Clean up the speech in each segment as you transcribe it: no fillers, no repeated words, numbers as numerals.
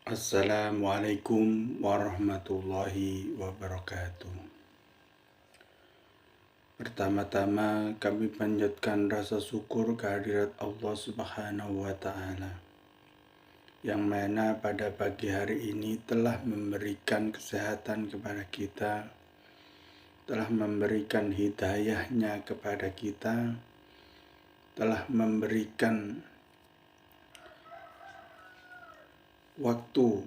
Assalamualaikum warahmatullahi wabarakatuh. Pertama-tama kami panjatkan rasa syukur kehadirat Allah Subhanahu wa Ta'ala, yang mana pada pagi hari ini telah memberikan kesehatan kepada kita, telah memberikan hidayahnya kepada kita, telah memberikan waktu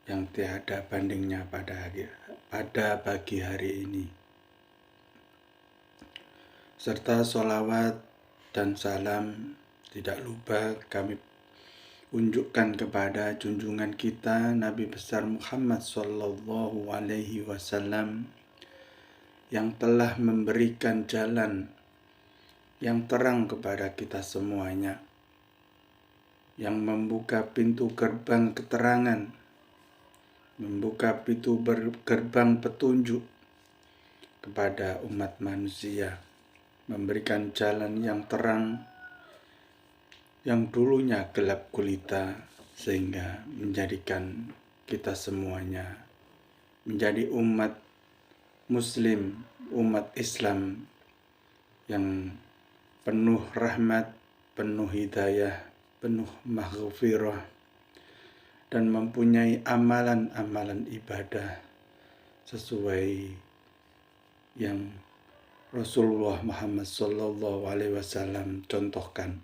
yang tiada bandingnya pada pagi hari ini, serta sholawat dan salam tidak lupa kami unjukkan kepada junjungan kita Nabi besar Muhammad Sallallahu Alaihi Wasallam, yang telah memberikan jalan yang terang kepada kita semuanya, yang membuka pintu gerbang keterangan, membuka pintu gerbang petunjuk kepada umat manusia, memberikan jalan yang terang yang dulunya gelap gulita, sehingga menjadikan kita semuanya menjadi umat muslim, umat Islam yang penuh rahmat, penuh hidayah, penuh maghfirah, dan mempunyai amalan-amalan ibadah sesuai yang Rasulullah Muhammad Sallallahu Alaihi Wasallam contohkan.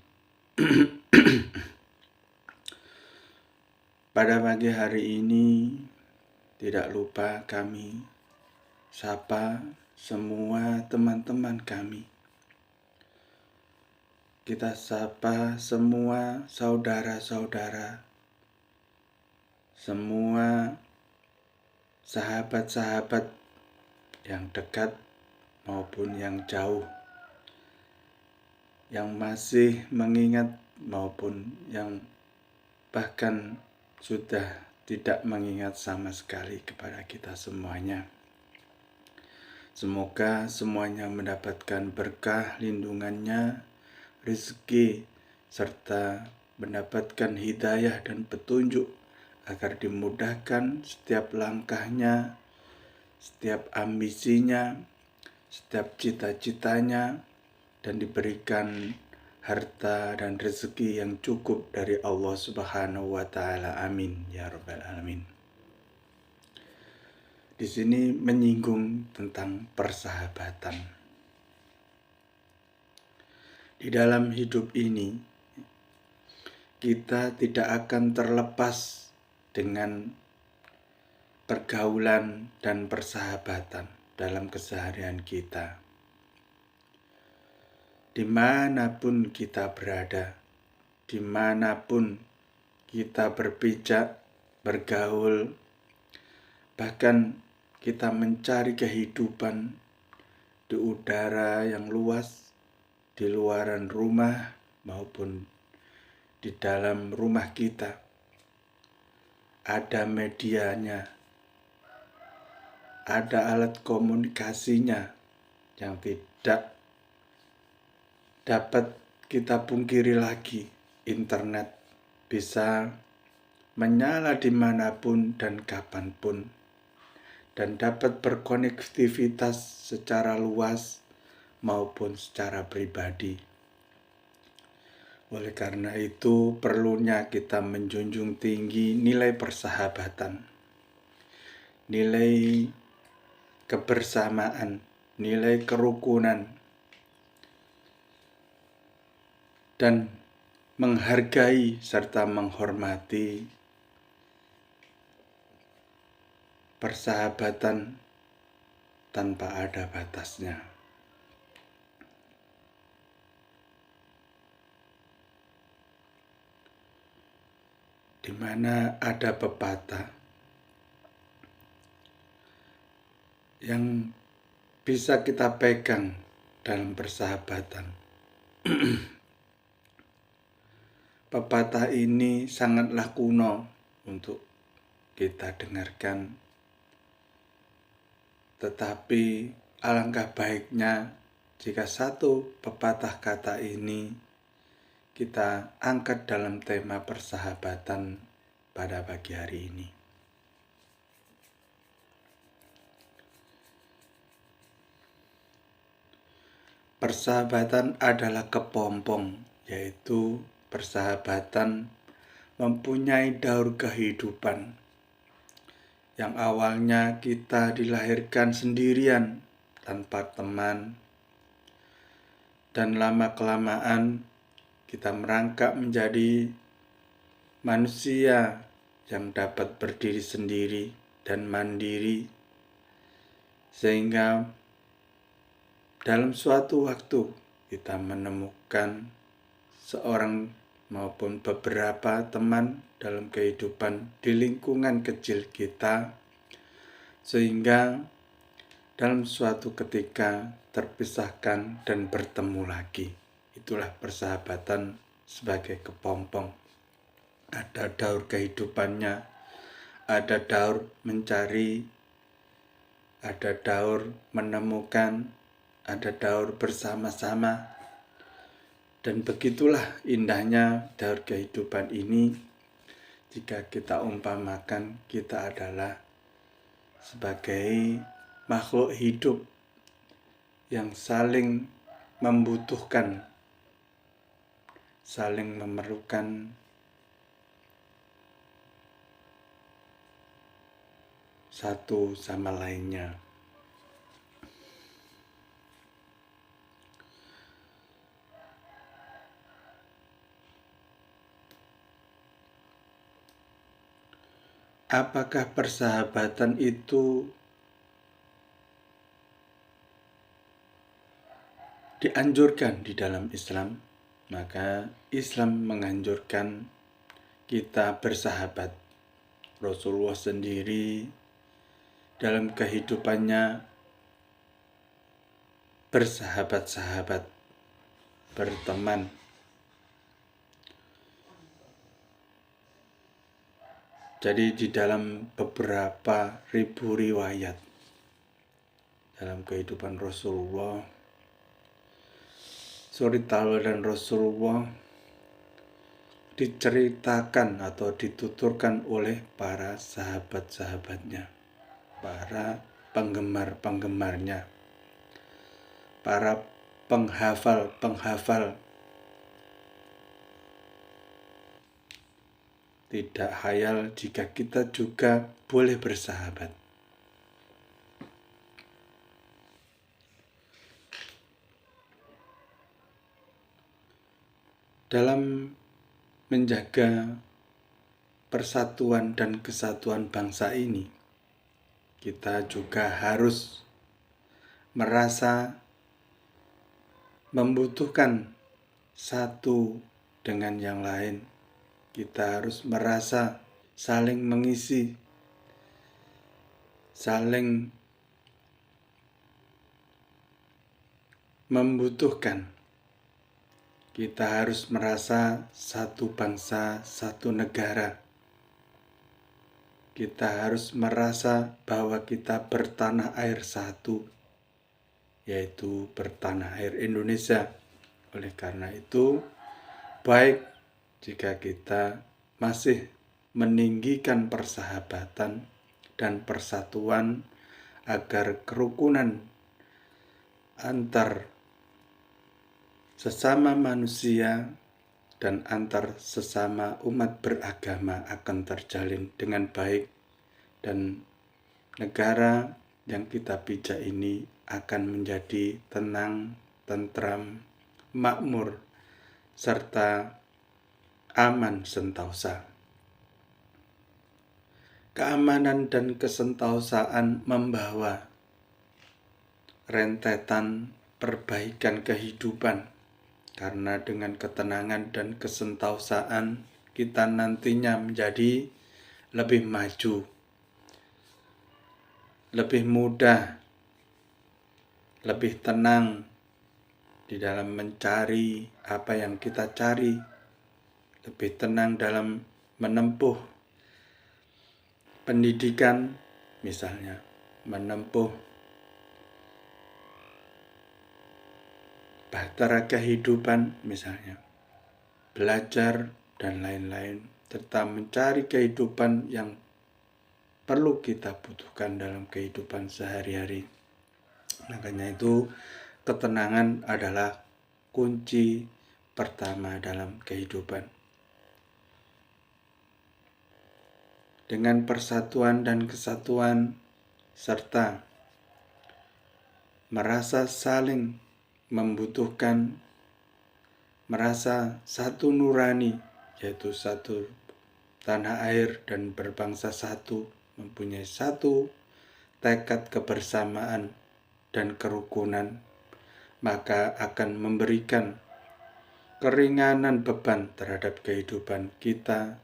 Pada pagi hari ini tidak lupa kami sapa semua teman-teman kami. Kita sapa semua saudara-saudara, semua sahabat-sahabat yang dekat maupun yang jauh, yang masih mengingat maupun yang bahkan sudah tidak mengingat sama sekali kepada kita semuanya. Semoga semuanya mendapatkan berkah lindungannya, rezeki, serta mendapatkan hidayah dan petunjuk agar dimudahkan setiap langkahnya, setiap ambisinya, setiap cita-citanya, dan diberikan harta dan rezeki yang cukup dari Allah Subhanahu wa Ta'ala. Amin ya Rabbal Alamin. Di sini menyinggung tentang persahabatan. Di dalam hidup ini kita tidak akan terlepas dengan pergaulan dan persahabatan dalam keseharian kita. Dimanapun kita berada, dimanapun kita berpijak, bergaul, bahkan kita mencari kehidupan di udara yang luas, di luaran rumah maupun di dalam rumah kita. Ada medianya, ada alat komunikasinya yang tidak dapat kita pungkiri lagi. Internet bisa menyala dimanapun dan kapanpun, dan dapat berkonektivitas secara luas maupun secara pribadi. Oleh karena itu, perlunya kita menjunjung tinggi nilai persahabatan, nilai kebersamaan, nilai kerukunan, dan menghargai serta menghormati persahabatan tanpa ada batasnya. Di mana ada pepatah yang bisa kita pegang dalam persahabatan. Pepatah ini sangatlah kuno untuk kita dengarkan, tetapi alangkah baiknya jika satu pepatah kata ini kita angkat dalam tema persahabatan pada pagi hari ini. Persahabatan adalah kepompong, yaitu persahabatan mempunyai daur kehidupan. Yang awalnya kita dilahirkan sendirian tanpa teman, dan lama-kelamaan kita merangkak menjadi manusia yang dapat berdiri sendiri dan mandiri, sehingga dalam suatu waktu kita menemukan seorang maupun beberapa teman dalam kehidupan di lingkungan kecil kita, sehingga dalam suatu ketika terpisahkan dan bertemu lagi. Itulah persahabatan sebagai kepompong. Ada daur kehidupannya, ada daur mencari, ada daur menemukan, ada daur bersama-sama. Dan begitulah indahnya daur kehidupan ini. Jika kita umpamakan, kita adalah sebagai makhluk hidup yang saling membutuhkan, saling memerlukan satu sama lainnya. Apakah persahabatan itu dianjurkan di dalam Islam? Maka Islam menganjurkan kita bersahabat. Rasulullah sendiri dalam kehidupannya bersahabat-sahabat, berteman. Jadi di dalam beberapa ribu riwayat dalam kehidupan Rasulullah, cerita dan Rasulullah diceritakan atau dituturkan oleh para sahabat-sahabatnya, para penggemar-penggemarnya, para penghafal-penghafal. Tidak hayal jika kita juga boleh bersahabat. Dalam menjaga persatuan dan kesatuan bangsa ini, kita juga harus merasa membutuhkan satu dengan yang lain. Kita harus merasa saling mengisi, saling membutuhkan. Kita harus merasa satu bangsa, satu negara. Kita harus merasa bahwa kita bertanah air satu, yaitu bertanah air Indonesia. Oleh karena itu, baik jika kita masih meninggikan persahabatan dan persatuan agar kerukunan antar sesama manusia dan antar sesama umat beragama akan terjalin dengan baik, dan negara yang kita pijak ini akan menjadi tenang, tentram, makmur, serta aman sentosa. Keamanan dan kesentausaan membawa rentetan perbaikan kehidupan, karena dengan ketenangan dan kesentausaan kita nantinya menjadi lebih maju, lebih mudah, lebih tenang di dalam mencari apa yang kita cari, lebih tenang dalam menempuh pendidikan, misalnya menempuh bahtera kehidupan, misalnya belajar dan lain-lain. serta mencari kehidupan yang perlu kita butuhkan dalam kehidupan sehari-hari. Makanya itu, ketenangan adalah kunci pertama dalam kehidupan. Dengan persatuan dan kesatuan serta merasa saling membutuhkan, merasa satu nurani, yaitu satu tanah air dan berbangsa satu, mempunyai satu tekad kebersamaan dan kerukunan, maka akan memberikan keringanan beban terhadap kehidupan kita,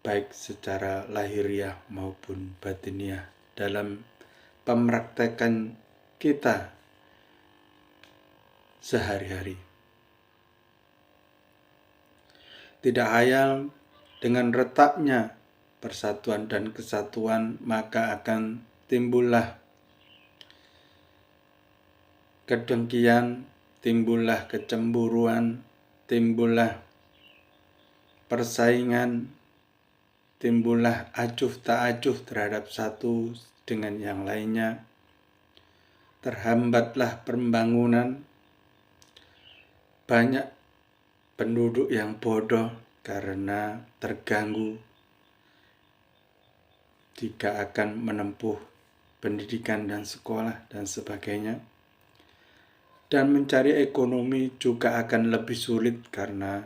baik secara lahiriah maupun batiniah dalam pemraktekan kita sehari-hari. Tidak hayal dengan retaknya persatuan dan kesatuan, maka akan timbullah kedengkian, timbullah kecemburuan, timbullah persaingan, timbullah acuh tak acuh terhadap satu dengan yang lainnya, terhambatlah pembangunan, banyak penduduk yang bodoh karena terganggu jika akan menempuh pendidikan dan sekolah dan sebagainya. Dan mencari ekonomi juga akan lebih sulit karena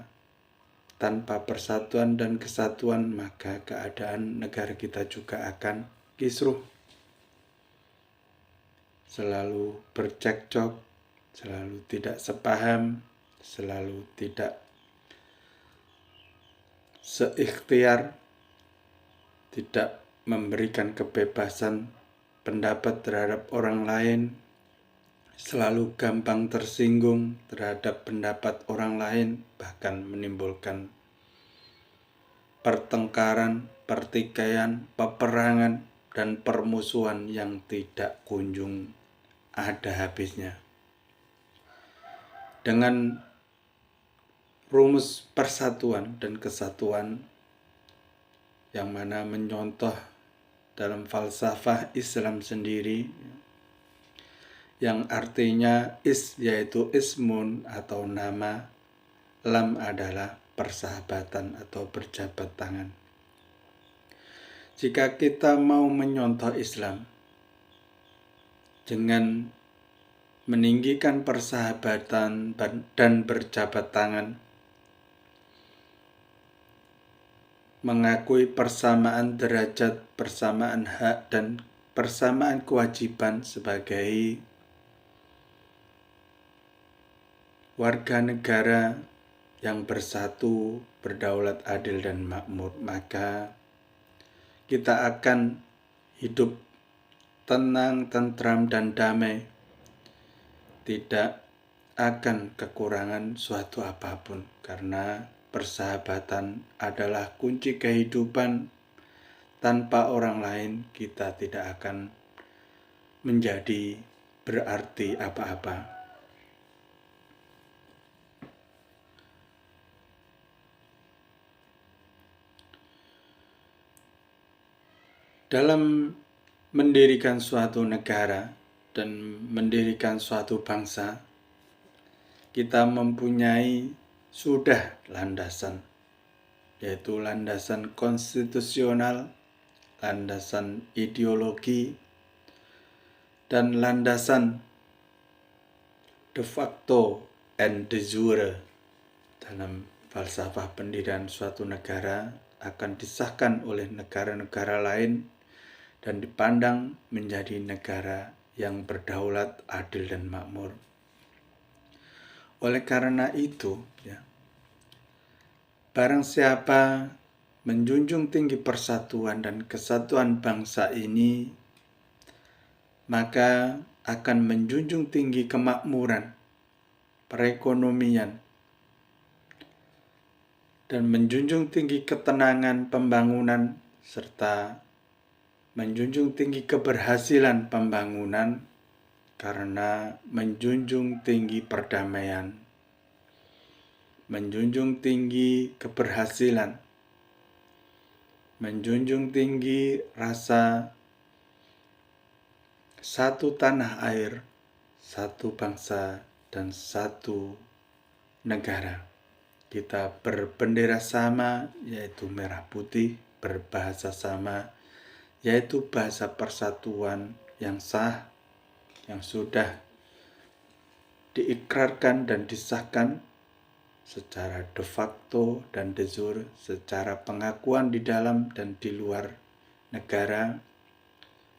tanpa persatuan dan kesatuan maka keadaan negara kita juga akan kisruh. Selalu bercekcok, selalu tidak sepaham, selalu tidak seikhtiar, tidak memberikan kebebasan pendapat terhadap orang lain, selalu gampang tersinggung terhadap pendapat orang lain, bahkan menimbulkan pertengkaran, pertikaian, peperangan, dan permusuhan yang tidak kunjung ada habisnya. Dengan rumus persatuan dan kesatuan yang mana menyontoh dalam falsafah Islam sendiri, yang artinya yaitu ismun atau nama, lam adalah persahabatan atau berjabat tangan. Jika kita mau menyontoh Islam dengan meninggikan persahabatan dan berjabat tangan, mengakui persamaan derajat, persamaan hak, dan persamaan kewajiban sebagai warga negara yang bersatu, berdaulat, adil, dan makmur, maka kita akan hidup tenang, tentram, dan damai. Tidak akan kekurangan suatu apapun, karena persahabatan adalah kunci kehidupan. Tanpa orang lain kita tidak akan menjadi berarti apa-apa. Dalam mendirikan suatu negara dan mendirikan suatu bangsa, kita mempunyai sudah landasan, yaitu landasan konstitusional, landasan ideologi, dan landasan de facto and de jure. Dalam falsafah pendirian suatu negara akan disahkan oleh negara-negara lain dan dipandang menjadi negara yang berdaulat, adil, dan makmur. Oleh karena itu, barang siapa menjunjung tinggi persatuan dan kesatuan bangsa ini, maka akan menjunjung tinggi kemakmuran, perekonomian, dan menjunjung tinggi ketenangan pembangunan, serta menjunjung tinggi keberhasilan pembangunan karena menjunjung tinggi perdamaian, menjunjung tinggi keberhasilan menjunjung tinggi rasa satu tanah air, satu bangsa, dan satu negara. Kita berbendera sama, yaitu merah putih, berbahasa sama, yaitu bahasa persatuan yang sah, yang sudah diikrarkan dan disahkan secara de facto dan de jure, secara pengakuan di dalam dan di luar negara,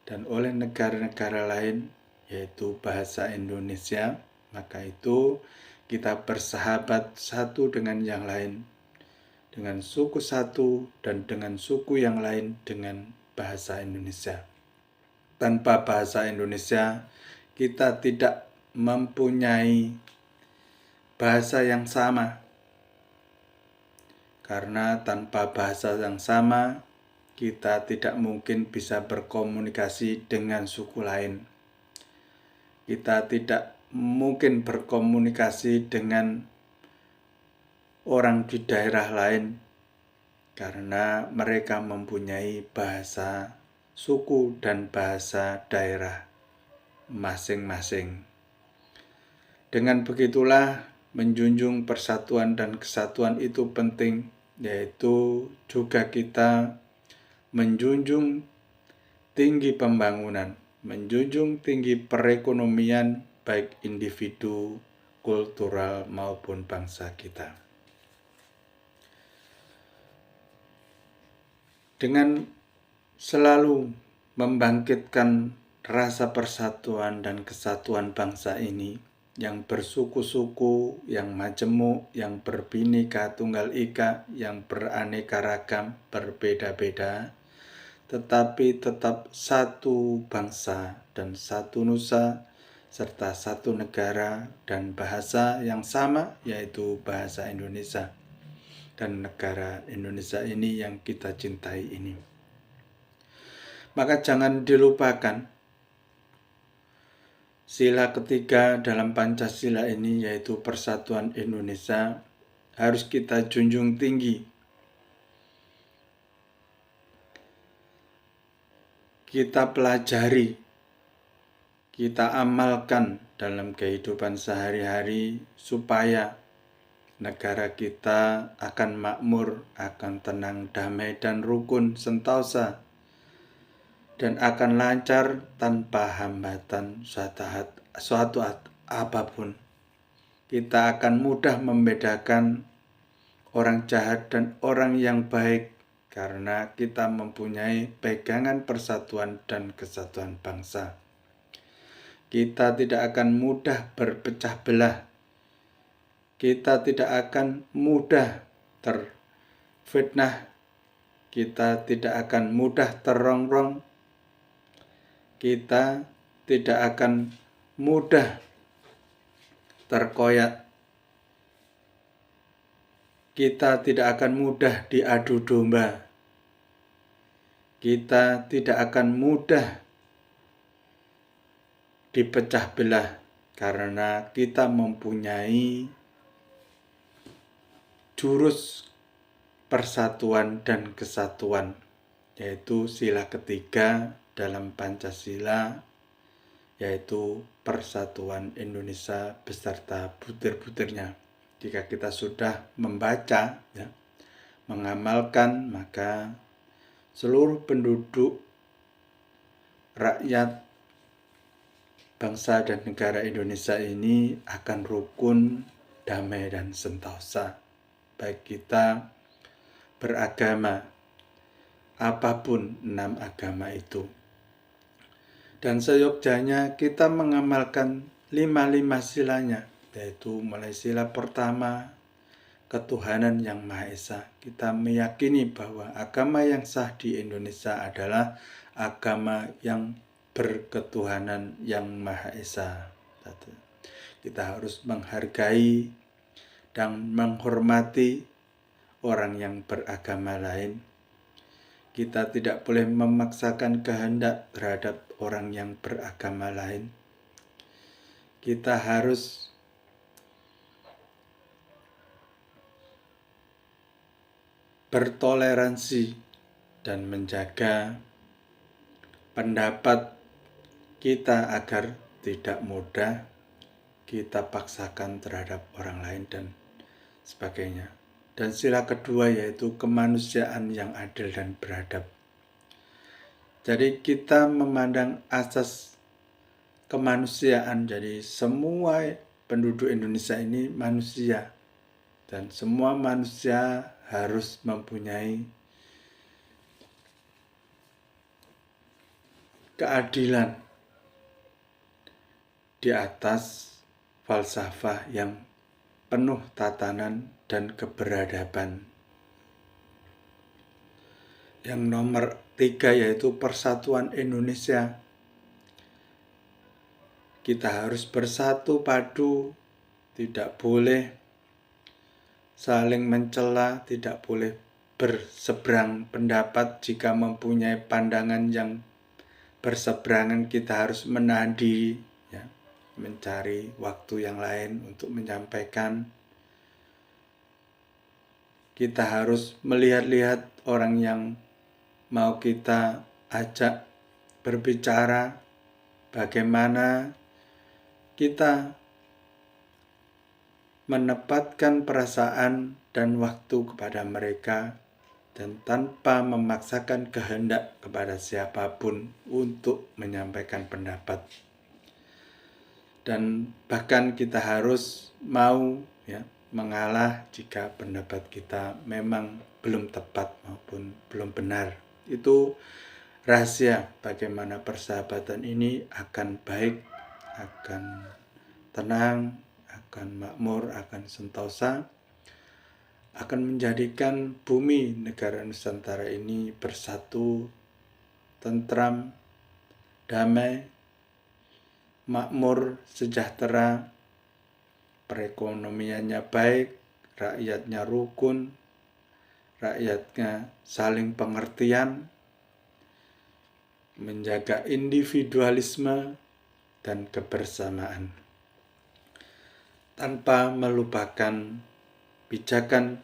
dan oleh negara-negara lain, yaitu bahasa Indonesia. Maka itu kita bersahabat satu dengan yang lain, dengan suku satu dan dengan suku yang lain dengan bahasa Indonesia. Tanpa bahasa Indonesia, kita tidak mempunyai bahasa yang sama. Karena tanpa bahasa yang sama, kita tidak mungkin bisa berkomunikasi dengan suku lain. Kita tidak mungkin berkomunikasi dengan orang di daerah lain karena mereka mempunyai bahasa suku dan bahasa daerah masing-masing. Dengan begitulah menjunjung persatuan dan kesatuan itu penting, yaitu juga kita menjunjung tinggi pembangunan, menjunjung tinggi perekonomian baik individu, kultural maupun bangsa kita. Dengan selalu membangkitkan rasa persatuan dan kesatuan bangsa ini, yang bersuku-suku, yang majemuk, yang berbhinneka tunggal ika, yang beraneka ragam, berbeda-beda, tetapi tetap satu bangsa dan satu nusa, serta satu negara dan bahasa yang sama, yaitu bahasa Indonesia. Dan negara Indonesia ini yang kita cintai ini. Maka jangan dilupakan sila ketiga dalam Pancasila ini, yaitu persatuan Indonesia, harus kita junjung tinggi. Kita pelajari, kita amalkan dalam kehidupan sehari-hari supaya negara kita akan makmur, akan tenang, damai, dan rukun sentosa, dan akan lancar tanpa hambatan suatu apapun. Kita akan mudah membedakan orang jahat dan orang yang baik karena kita mempunyai pegangan persatuan dan kesatuan bangsa. Kita tidak akan mudah berpecah belah. Kita tidak akan mudah terfitnah. Kita tidak akan mudah terongrong. Kita tidak akan mudah terkoyak. Kita tidak akan mudah diadu domba. Kita tidak akan mudah dipecah belah karena kita mempunyai jurus persatuan dan kesatuan, yaitu sila ketiga dalam Pancasila, yaitu persatuan Indonesia beserta butir-butirnya. Jika kita sudah membaca, mengamalkan, maka seluruh penduduk, rakyat, bangsa dan negara Indonesia ini akan rukun, damai, dan sentosa. Baik kita beragama, apapun 6 agama itu. Dan seyogjanya kita mengamalkan 5 silanya, yaitu mulai sila pertama, ketuhanan yang Maha Esa. Kita meyakini bahwa agama yang sah di Indonesia adalah agama yang berketuhanan yang Maha Esa. Kita harus menghargai dan menghormati orang yang beragama lain. Kita tidak boleh memaksakan kehendak terhadap orang yang beragama lain. Kita harus bertoleransi dan menjaga pendapat kita agar tidak mudah kita paksakan terhadap orang lain dan sebagainya. Dan sila kedua yaitu kemanusiaan yang adil dan beradab. Jadi kita memandang asas kemanusiaan, jadi semua penduduk Indonesia ini manusia dan semua manusia harus mempunyai keadilan di atas falsafah yang penuh tatanan dan keberadaban. Yang nomor 3 yaitu persatuan Indonesia. Kita harus bersatu padu, tidak boleh saling mencela, tidak boleh berseberang pendapat. Jika mempunyai pandangan yang berseberangan, kita harus menahan diri, ya, mencari waktu yang lain untuk menyampaikan. Kita harus melihat-lihat orang yang mau kita ajak berbicara, bagaimana kita menempatkan perasaan dan waktu kepada mereka dan tanpa memaksakan kehendak kepada siapapun untuk menyampaikan pendapat. Dan bahkan kita harus mau, ya, mengalah jika pendapat kita memang belum tepat maupun belum benar. Itu rahasia bagaimana persahabatan ini akan baik, akan tenang, akan makmur, akan sentosa, akan menjadikan bumi negara Nusantara ini bersatu, tentram, damai, makmur, sejahtera, perekonomiannya baik, rakyatnya rukun, rakyatnya saling pengertian, menjaga individualisme dan kebersamaan, tanpa melupakan pijakan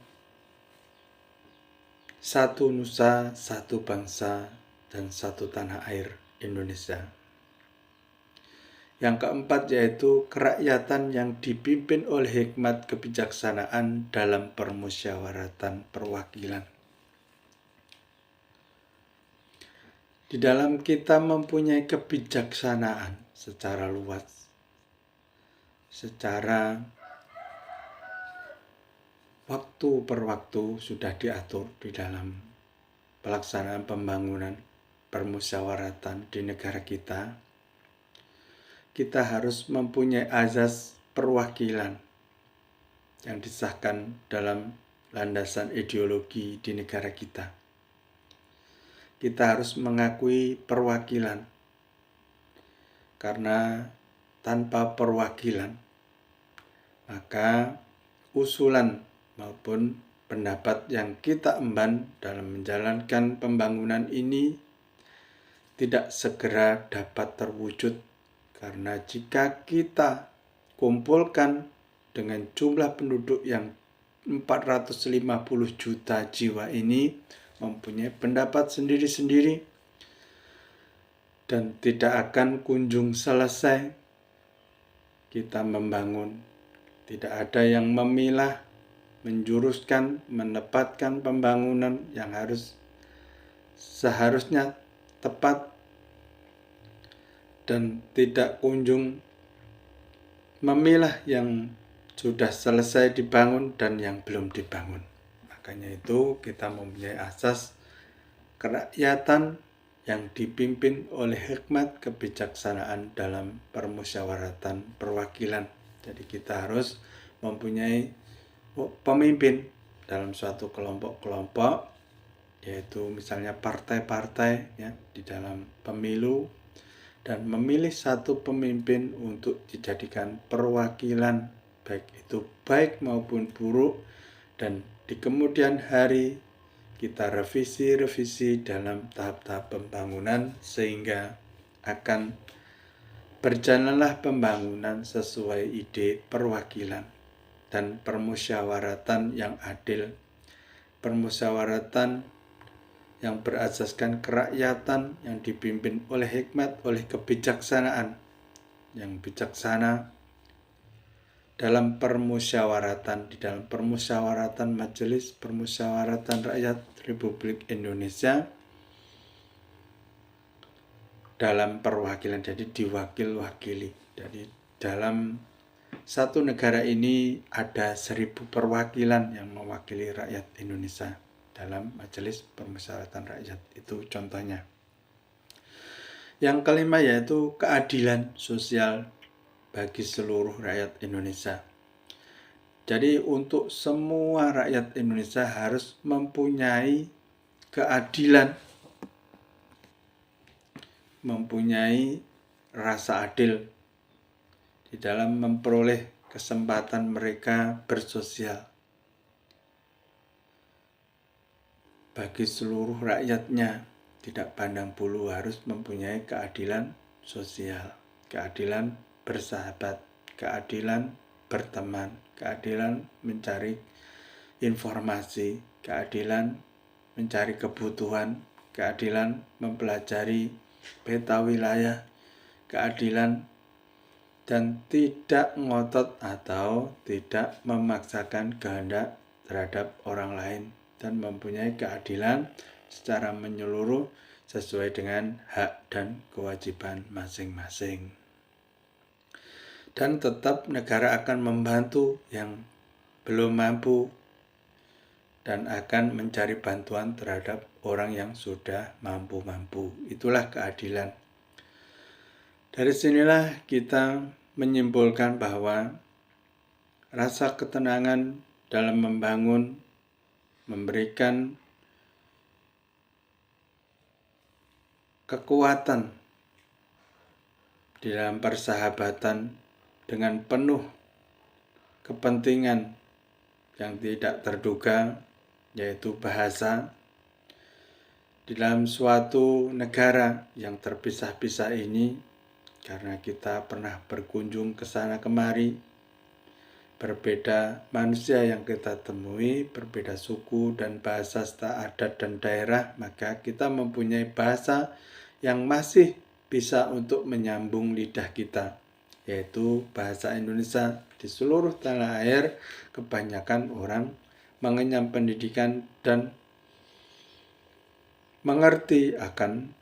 satu nusa, satu bangsa, dan satu tanah air Indonesia. Yang keempat yaitu kerakyatan yang dipimpin oleh hikmat kebijaksanaan dalam permusyawaratan perwakilan. Di dalam kita mempunyai kebijaksanaan secara luas, secara waktu per waktu sudah diatur di dalam pelaksanaan pembangunan permusyawaratan di negara kita. Kita harus mempunyai azas perwakilan yang disahkan dalam landasan ideologi di negara kita. Kita harus mengakui perwakilan, karena tanpa perwakilan, maka usulan maupun pendapat yang kita emban dalam menjalankan pembangunan ini tidak segera dapat terwujud. Karena jika kita kumpulkan dengan jumlah penduduk yang 450 juta jiwa ini mempunyai pendapat sendiri-sendiri dan tidak akan kunjung selesai kita membangun. Tidak ada yang memilah, menjuruskan, menempatkan pembangunan yang seharusnya tepat dan tidak kunjung memilah yang sudah selesai dibangun dan yang belum dibangun. Makanya itu kita mempunyai asas kerakyatan yang dipimpin oleh hikmat kebijaksanaan dalam permusyawaratan perwakilan. Jadi kita harus mempunyai pemimpin dalam suatu kelompok-kelompok, yaitu misalnya partai-partai, ya, di dalam pemilu, dan memilih satu pemimpin untuk dijadikan perwakilan, baik itu baik maupun buruk, dan di kemudian hari kita revisi dalam tahap-tahap pembangunan sehingga akan berjalanlah pembangunan sesuai ide perwakilan dan permusyawaratan yang adil, permusyawaratan yang berasaskan kerakyatan, yang dipimpin oleh hikmat, oleh kebijaksanaan, yang bijaksana dalam permusyawaratan, di dalam permusyawaratan Majelis Permusyawaratan Rakyat Republik Indonesia, dalam perwakilan, jadi diwakil-wakili. Jadi dalam satu negara ini ada 1000 perwakilan yang mewakili rakyat Indonesia dalam Majelis Permusyawaratan Rakyat. Itu contohnya. Yang kelima yaitu keadilan sosial bagi seluruh rakyat Indonesia. Jadi untuk semua rakyat Indonesia harus mempunyai keadilan, mempunyai rasa adil di dalam memperoleh kesempatan mereka bersosial. Bagi seluruh rakyatnya, tidak pandang bulu, harus mempunyai keadilan sosial, keadilan bersahabat, keadilan berteman, keadilan mencari informasi, keadilan mencari kebutuhan, keadilan mempelajari peta wilayah, keadilan dan tidak ngotot atau tidak memaksakan kehendak terhadap orang lain, dan mempunyai keadilan secara menyeluruh sesuai dengan hak dan kewajiban masing-masing. Dan tetap negara akan membantu yang belum mampu dan akan mencari bantuan terhadap orang yang sudah mampu-mampu. Itulah keadilan. Dari sinilah kita menyimpulkan bahwa rasa ketenangan dalam membangun, memberikan kekuatan di dalam persahabatan dengan penuh kepentingan yang tidak terduga, yaitu bahasa. Di dalam suatu negara yang terpisah-pisah ini, karena kita pernah berkunjung ke sana kemari, berbeda manusia yang kita temui, berbeda suku dan bahasa serta adat dan daerah, maka kita mempunyai bahasa yang masih bisa untuk menyambung lidah kita, yaitu bahasa Indonesia. Di seluruh tanah air, kebanyakan orang mengenyam pendidikan dan mengerti akan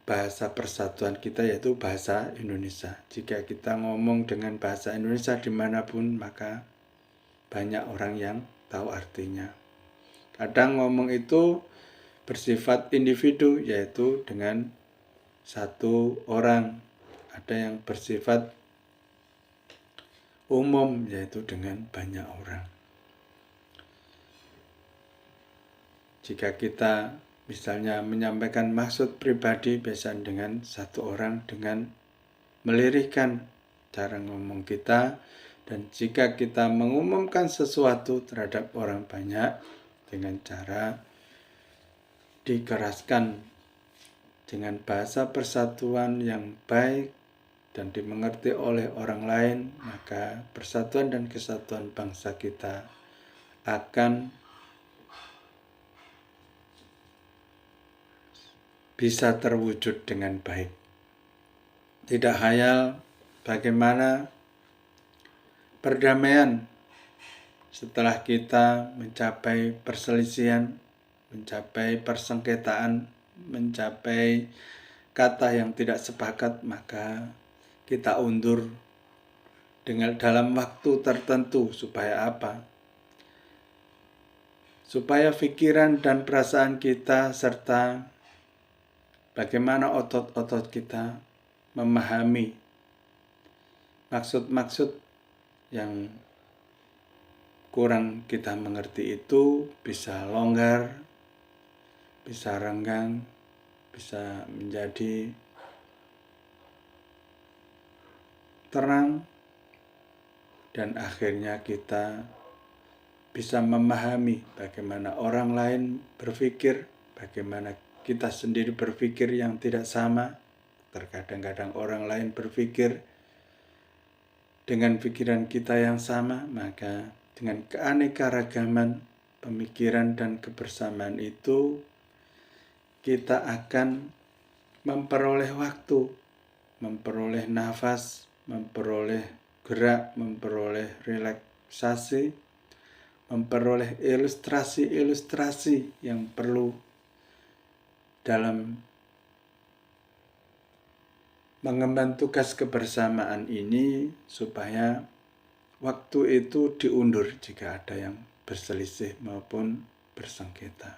bahasa persatuan kita, yaitu bahasa Indonesia. Jika kita ngomong dengan bahasa Indonesia dimanapun, maka banyak orang yang tahu artinya. Kadang ngomong itu bersifat individu, yaitu dengan satu orang. Ada yang bersifat umum, yaitu dengan banyak orang. Jika kita misalnya menyampaikan maksud pribadi, biasanya dengan satu orang, dengan melirikkan cara ngomong kita. Dan jika kita mengumumkan sesuatu terhadap orang banyak, dengan cara dikeraskan dengan bahasa persatuan yang baik dan dimengerti oleh orang lain, maka persatuan dan kesatuan bangsa kita akan bisa terwujud dengan baik. Tidak hayal bagaimana perdamaian setelah kita mencapai perselisihan, mencapai persengketaan, mencapai kata yang tidak sepakat, maka kita undur dengan dalam waktu tertentu. Supaya apa? Supaya pikiran dan perasaan kita serta bagaimana otot-otot kita memahami maksud-maksud yang kurang kita mengerti itu bisa longgar, bisa renggang, bisa menjadi terang, dan akhirnya kita bisa memahami bagaimana orang lain berpikir, bagaimana kita sendiri berpikir yang tidak sama. Terkadang-kadang orang lain berpikir dengan pikiran kita yang sama, maka dengan keanekaragaman pemikiran dan kebersamaan itu kita akan memperoleh waktu, memperoleh nafas, memperoleh gerak, memperoleh relaksasi, memperoleh ilustrasi-ilustrasi yang perlu dalam mengemban tugas kebersamaan ini, supaya waktu itu diundur jika ada yang berselisih maupun bersengketa.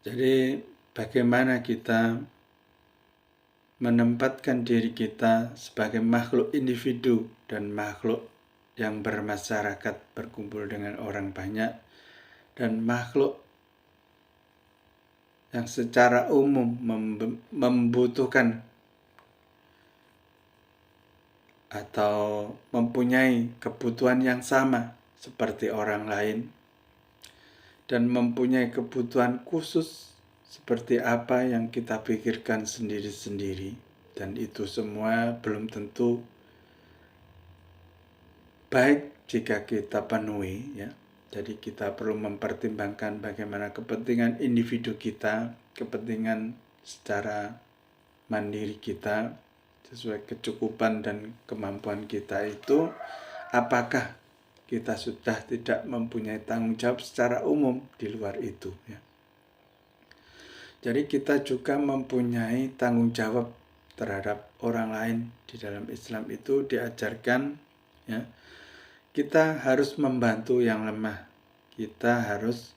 Jadi bagaimana kita menempatkan diri kita sebagai makhluk individu dan makhluk yang bermasyarakat, berkumpul dengan orang banyak, dan makhluk yang secara umum membutuhkan atau mempunyai kebutuhan yang sama seperti orang lain, dan mempunyai kebutuhan khusus seperti apa yang kita pikirkan sendiri-sendiri, dan itu semua belum tentu baik jika kita penuhi, ya. Jadi kita perlu mempertimbangkan bagaimana kepentingan individu kita, kepentingan secara mandiri kita, sesuai kecukupan dan kemampuan kita itu, apakah kita sudah tidak mempunyai tanggung jawab secara umum di luar itu, ya. Jadi kita juga mempunyai tanggung jawab terhadap orang lain. Di dalam Islam itu diajarkan, ya, kita harus membantu yang lemah. Kita harus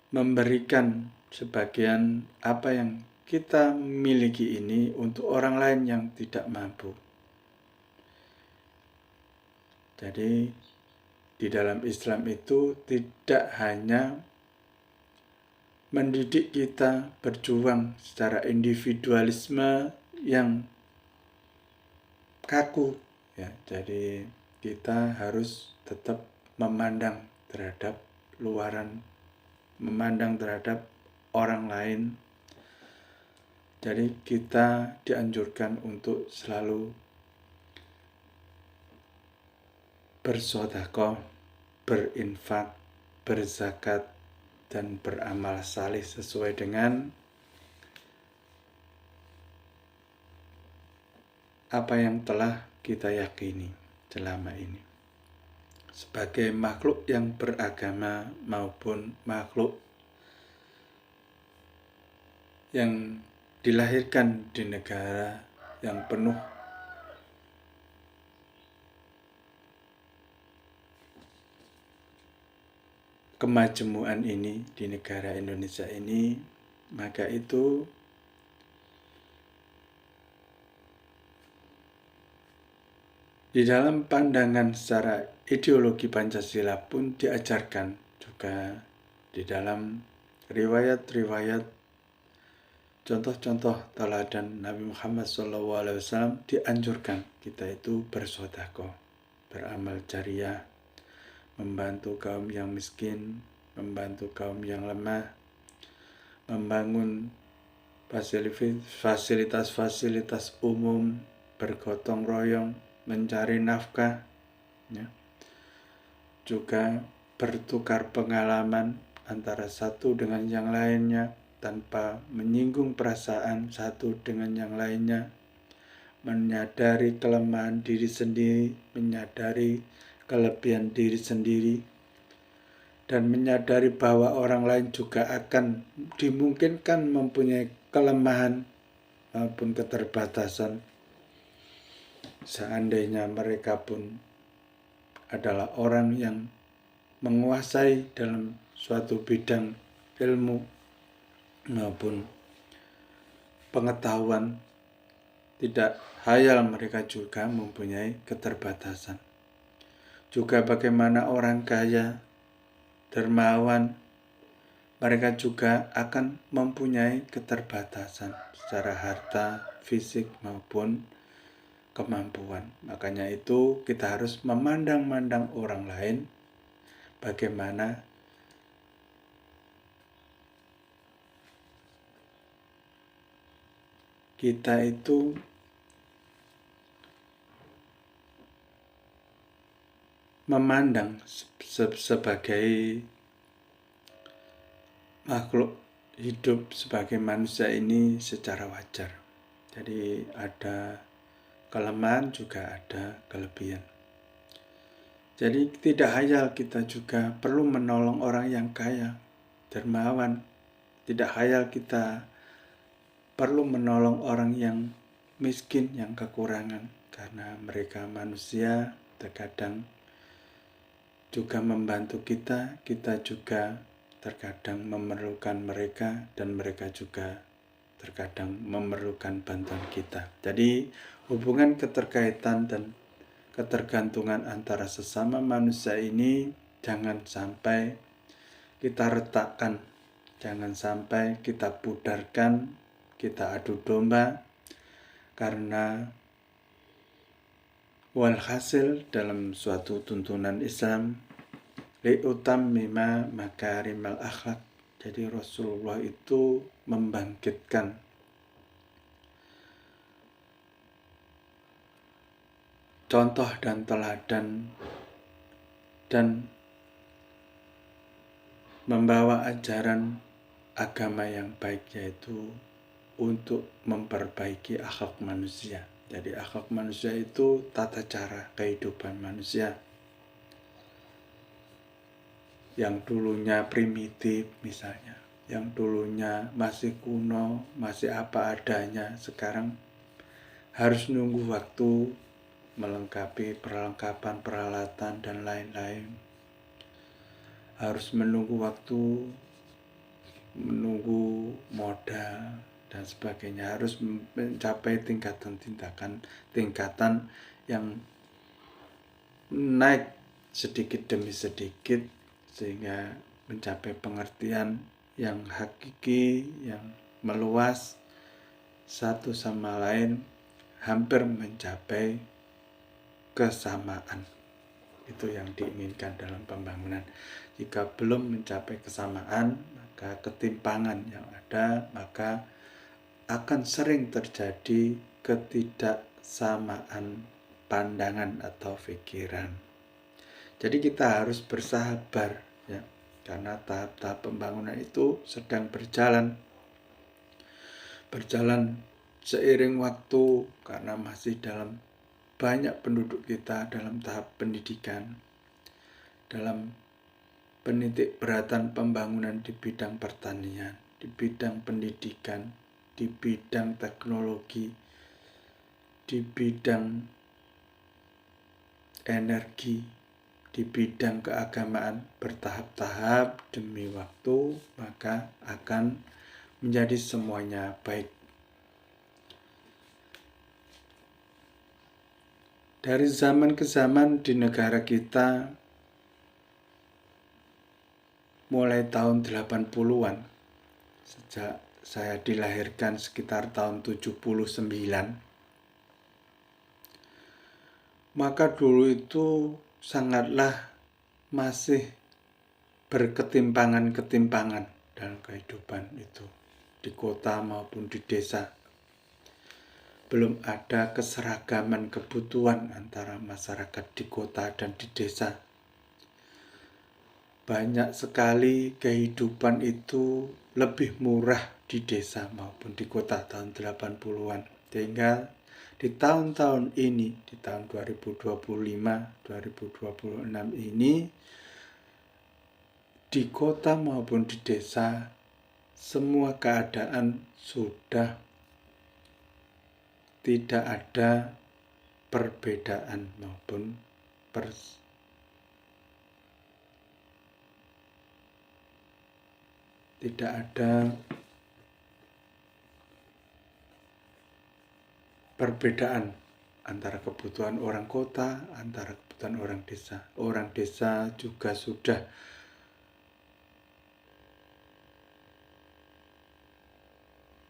memberikan sebagian apa yang kita miliki ini untuk orang lain yang tidak mampu. Jadi di dalam Islam itu tidak hanya mendidik kita berjuang secara individualisme yang kaku, ya. Jadi kita harus tetap memandang terhadap luaran, memandang terhadap orang lain. Jadi kita dianjurkan untuk selalu bersedekah, berinfak, berzakat, dan beramal saleh sesuai dengan apa yang telah kita yakini selama ini. Sebagai makhluk yang beragama maupun makhluk yang dilahirkan di negara yang penuh kemajemukan ini, di negara Indonesia ini, maka itu di dalam pandangan secara ideologi Pancasila pun diajarkan juga di dalam riwayat-riwayat, contoh-contoh teladan Nabi Muhammad SAW, dianjurkan kita itu bersedekah, beramal jariah, membantu kaum yang miskin, membantu kaum yang lemah, membangun fasilitas-fasilitas umum, bergotong royong, mencari nafkah, ya. Juga bertukar pengalaman antara satu dengan yang lainnya tanpa menyinggung perasaan satu dengan yang lainnya, menyadari kelemahan diri sendiri, menyadari kelebihan diri sendiri, dan menyadari bahwa orang lain juga akan dimungkinkan mempunyai kelemahan maupun keterbatasan. Seandainya mereka pun adalah orang yang menguasai dalam suatu bidang ilmu maupun pengetahuan, tidak hayal mereka juga mempunyai keterbatasan. Juga bagaimana orang kaya, dermawan, mereka juga akan mempunyai keterbatasan secara harta, fisik maupun kemampuan. Makanya itu kita harus memandang-mandang orang lain, bagaimana kita itu memandang sebagai makhluk hidup sebagai manusia ini secara wajar. Jadi ada kelemahan juga ada kelebihan. Jadi tidak hayal kita juga perlu menolong orang yang kaya, dermawan. Tidak hayal kita perlu menolong orang yang miskin, yang kekurangan. Karena mereka manusia, terkadang juga membantu kita juga terkadang memerlukan mereka, dan mereka juga terkadang memerlukan bantuan kita. Jadi hubungan keterkaitan dan ketergantungan antara sesama manusia ini jangan sampai kita retakkan, jangan sampai kita pudarkan, kita adu domba, karena walhasil dalam suatu tuntunan Islam liutammima makarimal akhlak. Jadi Rasulullah itu membangkitkan contoh dan teladan dan membawa ajaran agama yang baik, yaitu untuk memperbaiki akhlak manusia. Jadi akhlak manusia itu tata cara kehidupan manusia yang dulunya primitif misalnya, yang dulunya masih kuno, masih apa adanya, sekarang harus nunggu waktu melengkapi perlengkapan peralatan dan lain-lain. Harus menunggu waktu, menunggu modal dan sebagainya, harus mencapai tingkatan yang naik sedikit demi sedikit sehingga mencapai pengertian yang hakiki, yang meluas satu sama lain, hampir mencapai kesamaan. Itu yang diinginkan dalam pembangunan. Jika belum mencapai kesamaan, maka ketimpangan yang ada, maka akan sering terjadi ketidaksamaan pandangan atau pikiran. Jadi kita harus bersabar ya, karena tahap-tahap pembangunan itu sedang berjalan seiring waktu, karena masih dalam banyak penduduk kita dalam tahap pendidikan, dalam penitik beratan pembangunan di bidang pertanian, di bidang pendidikan, di bidang teknologi, di bidang energi, di bidang keagamaan, bertahap-tahap demi waktu, maka akan menjadi semuanya baik. Dari zaman ke zaman di negara kita, mulai tahun 80-an, sejak saya dilahirkan sekitar tahun 79, maka dulu itu sangatlah masih berketimpangan-ketimpangan dalam kehidupan itu, di kota maupun di desa. Belum ada keseragaman kebutuhan antara masyarakat di kota dan di desa. Banyak sekali kehidupan itu lebih murah di desa maupun di kota tahun 80-an. Sehingga di tahun-tahun ini, di tahun 2025-2026 ini, di kota maupun di desa, semua keadaan sudah tidak ada perbedaan maupun tidak ada perbedaan antara kebutuhan orang kota, antara kebutuhan orang desa. Orang desa juga sudah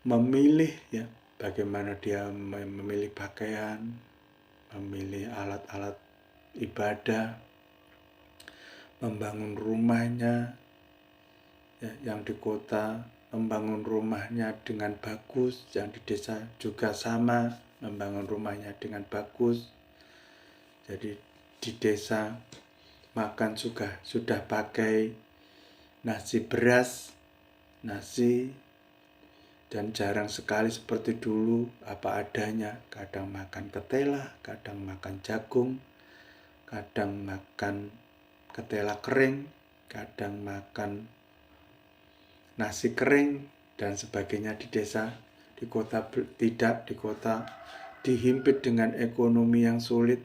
memilih ya, bagaimana dia memilih pakaian, memilih alat-alat ibadah, membangun rumahnya ya, yang di kota membangun rumahnya dengan bagus, yang di desa juga sama, membangun rumahnya dengan bagus. Jadi di desa makan juga sudah pakai nasi beras, nasi, dan jarang sekali seperti dulu apa adanya. Kadang makan ketela, kadang makan jagung, kadang makan ketela kering, kadang makan nasi kering, dan sebagainya di desa. Di kota tidak, di kota dihimpit dengan ekonomi yang sulit,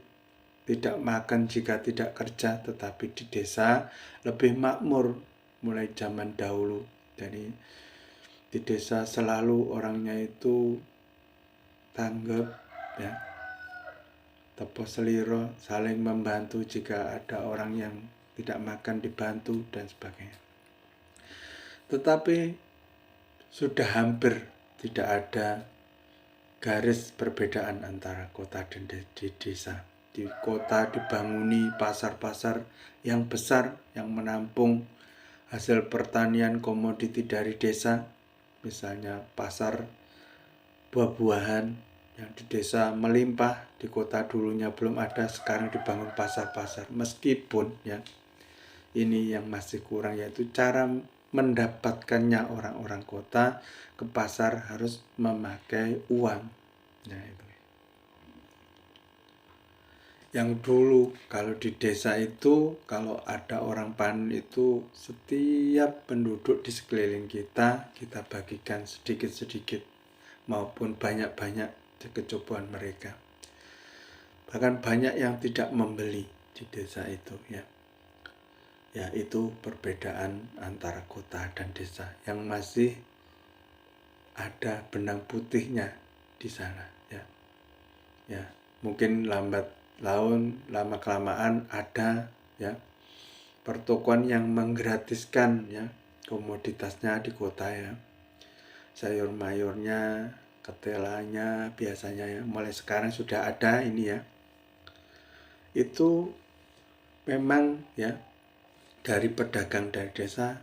tidak makan jika tidak kerja, tetapi di desa lebih makmur mulai zaman dahulu. Jadi di desa selalu orangnya itu tanggap, ya, tepo seliro, saling membantu jika ada orang yang tidak makan dibantu dan sebagainya. Tetapi sudah hampir tidak ada garis perbedaan antara kota dan desa. Di kota dibanguni pasar-pasar yang besar yang menampung hasil pertanian komoditi dari desa, misalnya pasar buah-buahan yang di desa melimpah, di kota dulunya belum ada, sekarang dibangun pasar-pasar. Meskipun ya ini yang masih kurang, yaitu cara mendapatkannya orang-orang kota ke pasar harus memakai uang. Nah, itu. Yang dulu kalau di desa itu kalau ada orang panen itu setiap penduduk di sekeliling kita bagikan sedikit-sedikit maupun banyak-banyak kecukupan mereka. Bahkan banyak yang tidak membeli di desa itu, ya. Ya, itu perbedaan antara kota dan desa yang masih ada benang putihnya di sana, ya. Ya, mungkin lambat laun, lama kelamaan ada, ya, pertokoan yang menggratiskan, ya, komoditasnya di kota, ya. Sayur mayurnya, ketelanya biasanya, ya, mulai sekarang sudah ada ini, ya. Itu memang, ya, dari pedagang dari desa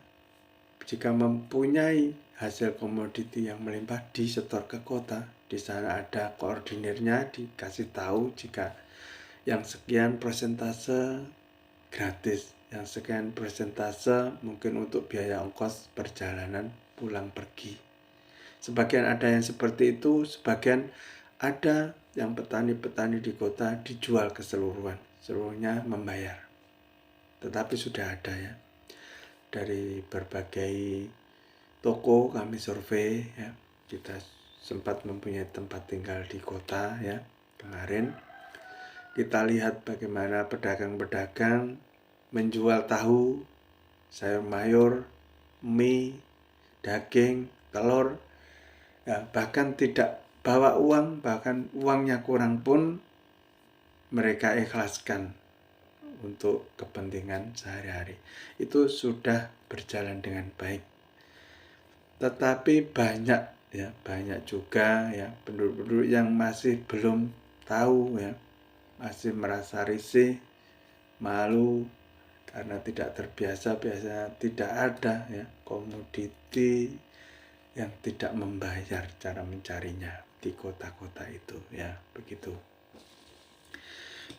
jika mempunyai hasil komoditi yang melimpah disetor ke kota. Di sana ada koordinirnya, dikasih tahu jika yang sekian persentase gratis, yang sekian persentase mungkin untuk biaya ongkos perjalanan pulang pergi. Sebagian ada yang seperti itu, sebagian ada yang petani-petani di kota dijual keseluruhan, seluruhnya membayar. Tetapi sudah ada, ya, dari berbagai toko kami survei, ya, kita sempat mempunyai tempat tinggal di kota, ya, kemarin. Kita lihat bagaimana pedagang-pedagang menjual tahu, sayur mayur, mie, daging, telur, ya, bahkan tidak bawa uang, bahkan uangnya kurang pun mereka ikhlaskan untuk kepentingan sehari-hari. Itu sudah berjalan dengan baik. Tetapi banyak, ya, banyak juga, ya, penduduk yang masih belum tahu, ya, masih merasa risih, malu karena tidak terbiasa, biasanya tidak ada, ya, komoditi yang tidak membayar cara mencarinya di kota-kota itu, ya, begitu.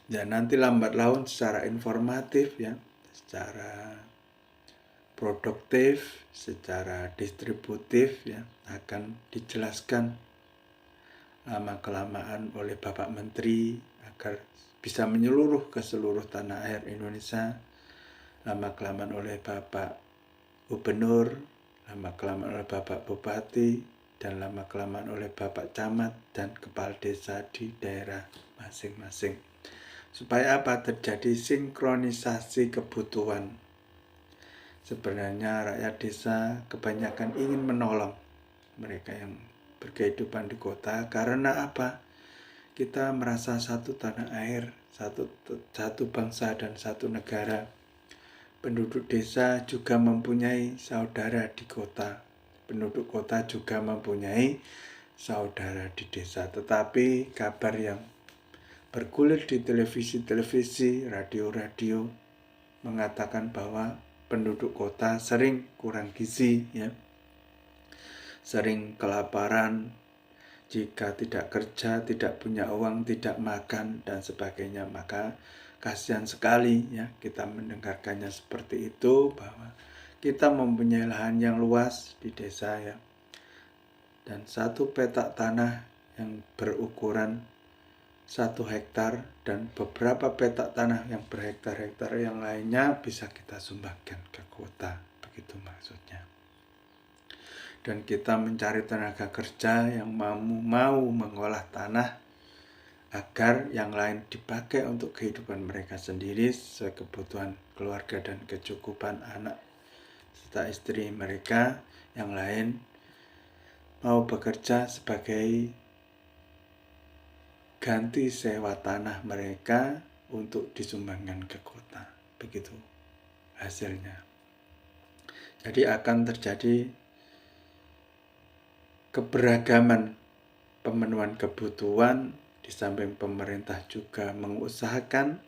Dan nanti lambat laun secara informatif, ya, secara produktif, secara distributif, ya, akan dijelaskan lama kelamaan oleh Bapak Menteri agar bisa menyeluruh ke seluruh tanah air Indonesia, lama kelamaan oleh Bapak Gubernur, lama kelamaan oleh Bapak Bupati, dan lama kelamaan oleh Bapak Camat dan Kepala Desa di daerah masing-masing. Supaya apa? Terjadi sinkronisasi kebutuhan. Sebenarnya rakyat desa kebanyakan ingin menolong mereka yang berkehidupan di kota. Karena apa? Kita merasa satu tanah air, satu bangsa dan satu negara. Penduduk desa juga mempunyai saudara di kota. Penduduk kota juga mempunyai saudara di desa. Tetapi kabar yang bergulir di televisi, radio mengatakan bahwa penduduk kota sering kurang gizi, ya, sering kelaparan, jika tidak kerja, tidak punya uang, tidak makan, dan sebagainya. Maka kasihan sekali, ya, kita mendengarkannya seperti itu, bahwa kita mempunyai lahan yang luas di desa ya, dan satu petak tanah yang berukuran 1 hektar dan beberapa petak tanah yang berhektar-hektar yang lainnya bisa kita sumbangkan ke kota, begitu maksudnya. Dan kita mencari tenaga kerja yang mau mengolah tanah agar yang lain dipakai untuk kehidupan mereka sendiri sesuai kebutuhan keluarga dan kecukupan anak serta istri mereka. Yang lain mau bekerja sebagai ganti sewa tanah mereka untuk disumbangkan ke kota, begitu hasilnya. Jadi akan terjadi keberagaman pemenuhan kebutuhan, di samping pemerintah juga mengusahakan,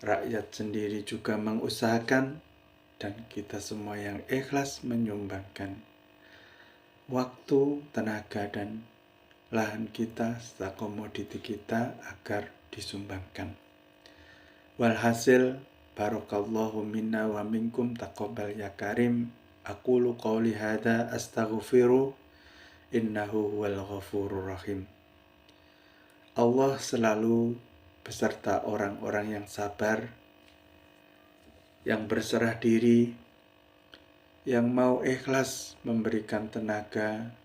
rakyat sendiri juga mengusahakan, dan kita semua yang ikhlas menyumbangkan waktu, tenaga, dan lahan kita serta komoditi kita agar disumbangkan. Walhasil, barakallahu minna wa minkum, taqabbal ya karim. Aqulu qawli hadha astaghfiru innahu huwal ghafurur rahim. Allah selalu beserta orang-orang yang sabar, yang berserah diri, yang mau ikhlas memberikan tenaga,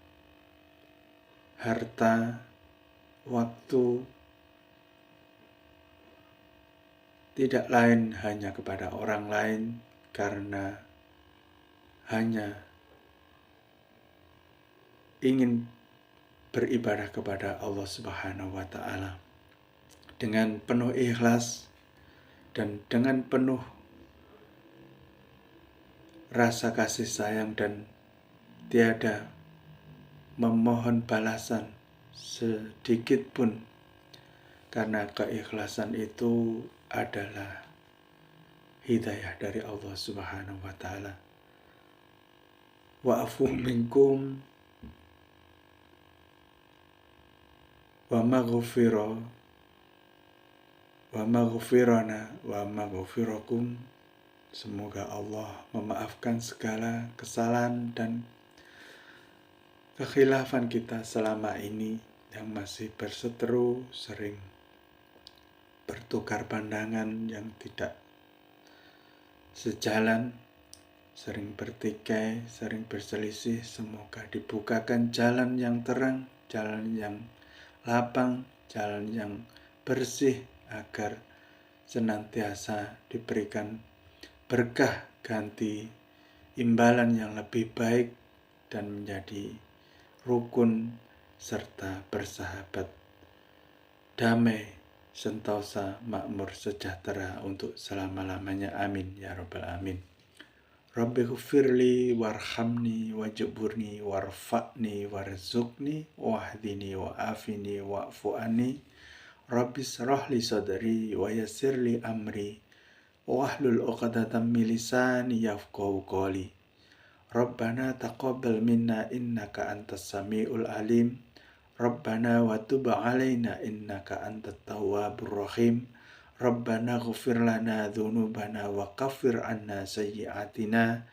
harta, waktu, tidak lain hanya kepada orang lain, karena hanya ingin beribadah kepada Allah Subhanahu wa Ta'ala dengan penuh ikhlas dan dengan penuh rasa kasih sayang, dan tiada memohon balasan sedikit pun, karena keikhlasan itu adalah hidayah dari Allah Subhanahu wa Ta'ala. Wa'afu minkum wa maghfirana wa maghfirakum. Semoga Allah memaafkan segala kesalahan dan kekhilafan kita selama ini yang masih berseteru, sering bertukar pandangan yang tidak sejalan, sering bertikai, sering berselisih. Semoga dibukakan jalan yang terang, jalan yang lapang, jalan yang bersih, agar senantiasa diberikan berkah ganti imbalan yang lebih baik dan menjadi rukun serta bersahabat, damai, sentosa, makmur, sejahtera untuk selama-lamanya. Amin ya rabbal alamin. Rabbi ghfirli warhamni wajburni warfa'ni warzuqni wahdini wa'afini wa'fu anni. Rabbi shrahli sadri wa yassirli amri wahlul 'uqdatam min lisani yafqahu qawli. Rabbana taqabbal minna innaka antas samiul alim. Rabbana wa tub 'alaina innaka antat tawwabur rahim. Rabbana ghfir lana dzunubana wa kaffir 'anna sayyi'atina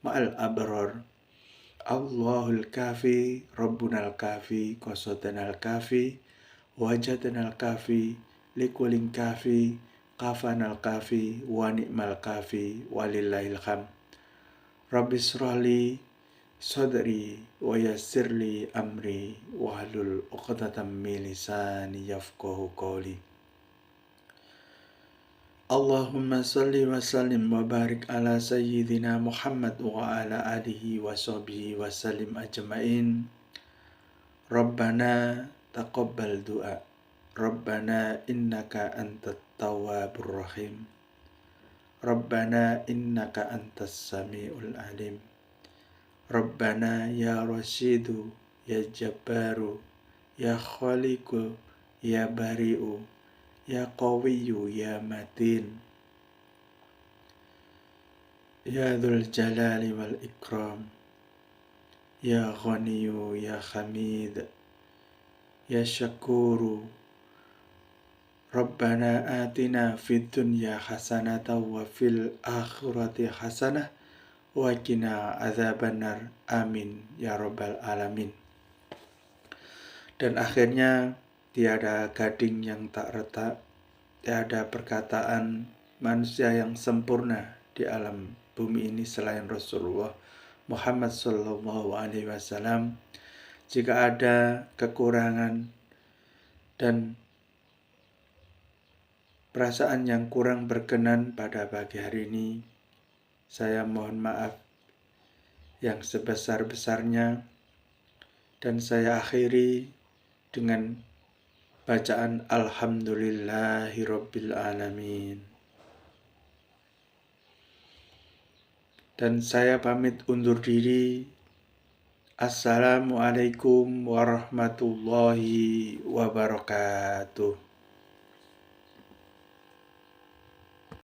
ma'al abrar. Allahul kafi, Rabbunal kafi, qasadanal kafi, wajadanal kafi, likulin kafi, kafanal kafi, wa ni'mal kafi, walillahil hamd. Rabbi shrahli sadri wa yassirli amri wahlul 'uqdatam min lisani yafqahu qawli. Allahumma salli wa sallim wa barik ala sayyidina Muhammad wa ala alihi wa sahbihi wa sallim ajma'in. Rabbana taqabbal du'a. Rabbana innaka antat tawwabur rahim. Rabbana innaka antas samiul alim. Rabbana ya Rashidu ya Jabbaru ya Khaliqu ya Bari'u ya Qawiyyu ya Matin ya Dzul Jalali wal Ikram ya Ghaniyyu ya Hamid ya Syakuru. Rabbana atina fid dunya hasanatan wa fil akhirati hasanah wa qina adzabannar. Amin ya rabbal alamin. Dan akhirnya tiada gading yang tak retak, tiada perkataan manusia yang sempurna di alam bumi ini selain Rasulullah Muhammad sallallahu alaihi wasallam. Jika ada kekurangan dan perasaan yang kurang berkenan pada pagi hari ini, saya mohon maaf yang sebesar-besarnya, dan saya akhiri dengan bacaan Alhamdulillahirabbil alamin. Dan saya pamit undur diri. Assalamualaikum warahmatullahi wabarakatuh.